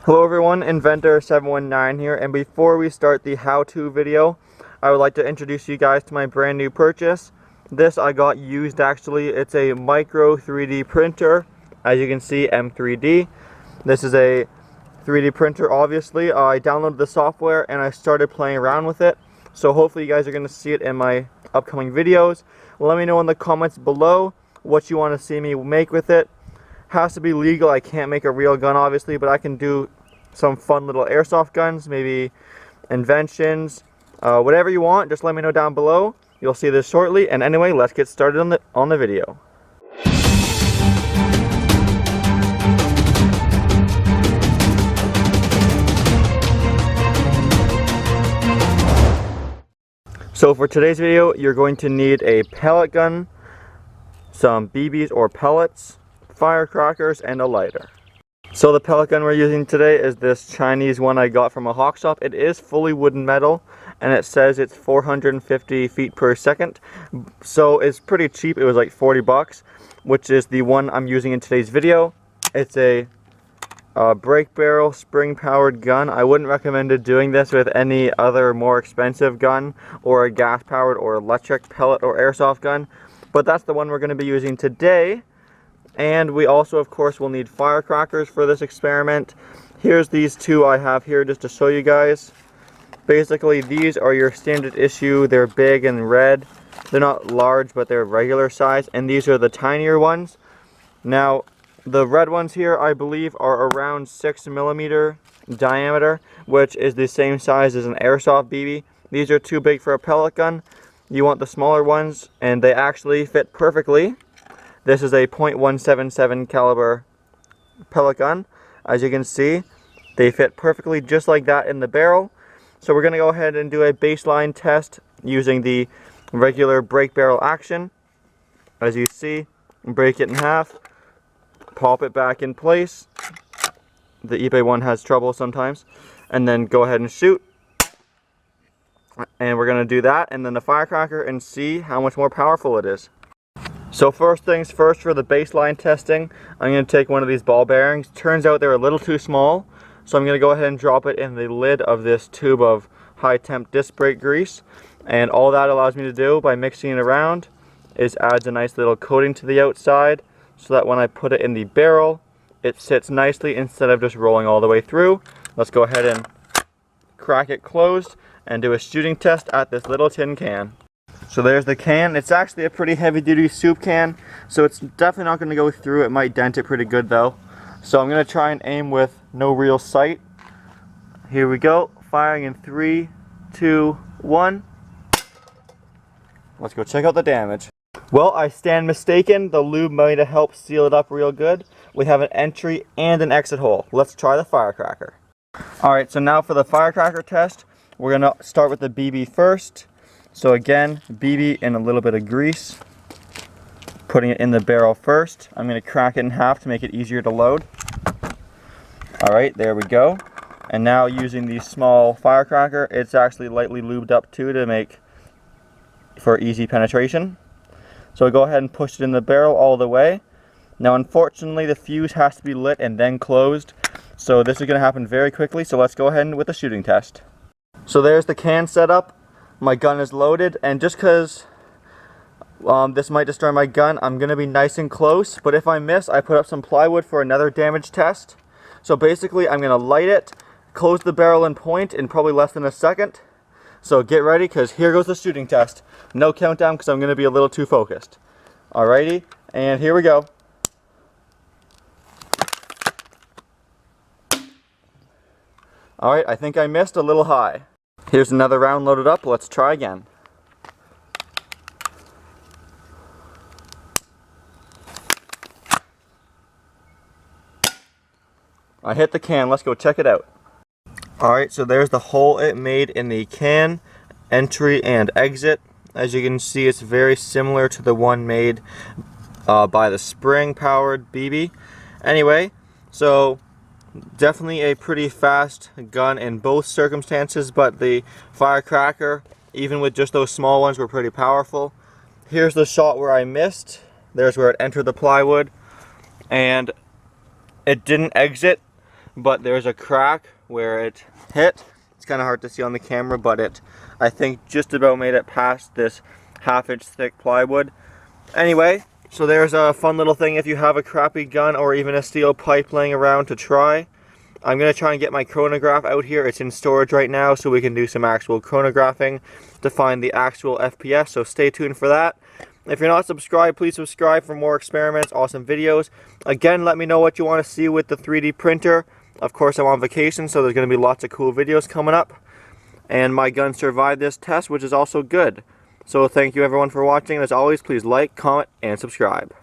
Hello everyone, Inventor719 here, and before we start the how-to video, I would like to introduce you guys to my brand new purchase. This I got used actually. It's a micro 3D printer, as you can see, M3D. This is a 3D printer obviously. I downloaded the software and I started playing around with it. So hopefully you guys are going to see it in my upcoming videos. Let me know in the comments below what you want to see me make with it. Has to be legal. I can't make a real gun obviously, but I can do some fun little airsoft guns, maybe inventions, whatever you want. Just let me know down below. You'll see this shortly. And anyway, let's get started on the video. So for today's video, you're going to need a pellet gun, some BBs or pellets, firecrackers, and a lighter. So the pellet gun we're using today is this Chinese one I got from a hawk shop. It is fully wooden metal and it says it's 450 feet per second. So it's pretty cheap. It was like 40 bucks, which is the one I'm using in today's video. It's a brake barrel spring powered gun. I wouldn't recommend doing this with any other more expensive gun or a gas powered or electric pellet or airsoft gun, but that's the one we're going to be using today. And we also, of course, will need firecrackers for this experiment. Here's these two I have here just to show you guys. Basically, these are your standard issue. They're big and red. They're not large, but they're regular size. And these are the tinier ones. Now, the red ones here, I believe, are around 6mm diameter, which is the same size as an airsoft BB. These are too big for a pellet gun. You want the smaller ones, and they actually fit perfectly. This is a .177 caliber pellet gun. As you can see, they fit perfectly just like that in the barrel. So we're going to go ahead and do a baseline test using the regular brake barrel action. As you see, break it in half, pop it back in place. The eBay one has trouble sometimes. And then go ahead and shoot. And we're going to do that, and then the firecracker, and see how much more powerful it is. So first things first, for the baseline testing, I'm going to take one of these ball bearings. Turns out they're a little too small, so I'm going to go ahead and drop it in the lid of this tube of high temp disc brake grease. And all that allows me to do by mixing it around is adds a nice little coating to the outside, so that when I put it in the barrel, it sits nicely instead of just rolling all the way through. Let's go ahead and crack it closed and do a shooting test at this little tin can. So there's the can. It's actually a pretty heavy duty soup can, so it's definitely not going to go through. It might dent it pretty good though. So I'm going to try and aim with no real sight. Here we go. Firing in 3, 2, 1. Let's go check out the damage. Well, I stand mistaken. The lube might have helped seal it up real good. We have an entry and an exit hole. Let's try the firecracker. Alright, so now for the firecracker test, we're going to start with the BB first. So again, BB in a little bit of grease, putting it in the barrel first. I'm going to crack it in half to make it easier to load. Alright, there we go. And now using the small firecracker, it's actually lightly lubed up too to make for easy penetration. So go ahead and push it in the barrel all the way. Now unfortunately the fuse has to be lit and then closed, so this is going to happen very quickly. So let's go ahead with the shooting test. So there's the can set up. My gun is loaded, and just because this might destroy my gun, I'm going to be nice and close, but if I miss, I put up some plywood for another damage test. So basically, I'm going to light it, close the barrel and point in probably less than a second. So get ready, because here goes the shooting test. No countdown, because I'm going to be a little too focused. Alrighty, and here we go. Alright, I think I missed a little high. Here's another round loaded up. Let's try again. I hit the can. Let's go check it out. Alright, so there's the hole it made in the can, entry and exit. As you can see, it's very similar to the one made by the spring powered BB. Anyway, so definitely a pretty fast gun in both circumstances, but the firecracker, even with just those small ones, were pretty powerful. Here's the shot where I missed. There's where it entered the plywood, and it didn't exit, but there's a crack where it hit. It's kind of hard to see on the camera, but it, I think, just about made it past this 1/2 inch thick plywood. Anyway, so there's a fun little thing if you have a crappy gun or even a steel pipe laying around to try. I'm going to try and get my chronograph out here. It's in storage right now, so we can do some actual chronographing to find the actual FPS, so stay tuned for that. If you're not subscribed, please subscribe for more experiments, awesome videos. Again, let me know what you want to see with the 3D printer. Of course, I'm on vacation, so there's going to be lots of cool videos coming up. And my gun survived this test, which is also good. So thank you everyone for watching, and as always, please like, comment, and subscribe.